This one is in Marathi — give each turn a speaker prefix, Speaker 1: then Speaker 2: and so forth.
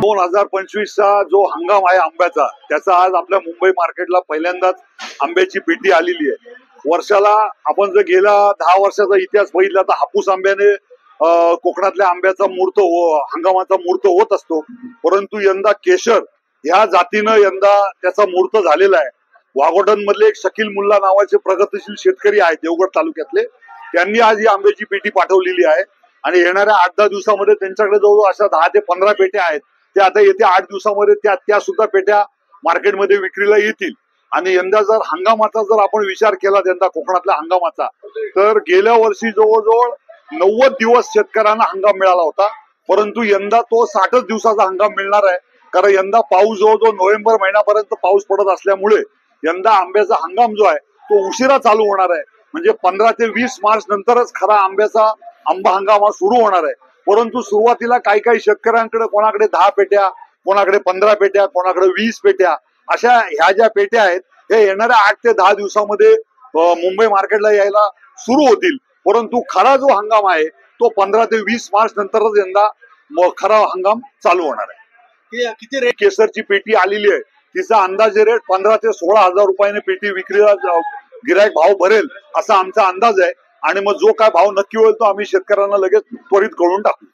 Speaker 1: 2025चा जो हंगाम आहे आंब्याचा, त्याचा आज आपल्या मुंबई मार्केटला पहिल्यांदाच आंब्याची पेटी आलेली आहे। वर्षाला आपण जर गेला 10 वर्षाचा इतिहास बघितला तर हापूस आंब्याने कोकणातल्या आंब्याचा मुहूर्त हंगामाचा मुहूर्त होत असतो, परंतु यंदा केशर ह्या जातीनं यंदा त्याचा मुहूर्त झालेला आहे। वाघोटन मधले एक शकील मुल्ला नावाचे प्रगतिशील शेतकरी आहेत देवगड तालुक्यातले, त्यांनी आज ही आंब्याची पेटी पाठवलेली आहे आणि येणाऱ्या 8-10 दिवसामध्ये त्यांच्याकडे जवळ अशा 10 ते 15 पेट्या आहेत। ते आता येत्या 8 दिवसामध्ये त्या सुद्धा पेट्या मार्केटमध्ये विक्रीला येतील। आणि यंदा जर हंगामाचा जर आपण विचार केला यंदा कोकणातल्या हंगामाचा, तर गेल्या वर्षी जवळजवळ 90 दिवस शेतकऱ्यांना हंगाम मिळाला होता, परंतु यंदा तो 60 दिवसाचा हंगाम मिळणार आहे। कारण यंदा पाऊस जवळजवळ नोव्हेंबर महिन्यापर्यंत पाऊस पडत असल्यामुळे यंदा आंब्याचा हंगाम जो आहे तो उशिरा चालू होणार आहे। म्हणजे 15 ते 20 मार्च नंतरच खरा आंबा हंगाम सुरू होणार आहे। परंतु सुरुवातीला काही शेतकऱ्यांकडे कोणाकडे 10 पेट्या, कोणाकडे 15 पेट्या, कोणाकडे 20 पेट्या, अशा ह्या ज्या पेट्या आहेत हे येणाऱ्या 8 ते 10 दिवसामध्ये मुंबई मार्केटला यायला सुरू होतील। परंतु खरा जो हंगाम आहे तो 15 ते 20 मार्च नंतरच यंदा खरा हंगाम चालू होणार आहे। किती रेट केसरची पेटी आलेली आहे, तिचा अंदाजे रेट 15 ते 16 हजार रुपयाने पेटी विक्रीला गिराईक भाव भरेल असा आमचा अंदाज आहे। आणि मग जो काय भाव नक्की होईल तो आम्ही शेतकऱ्यांना लगेच त्वरित कळवून टाकू।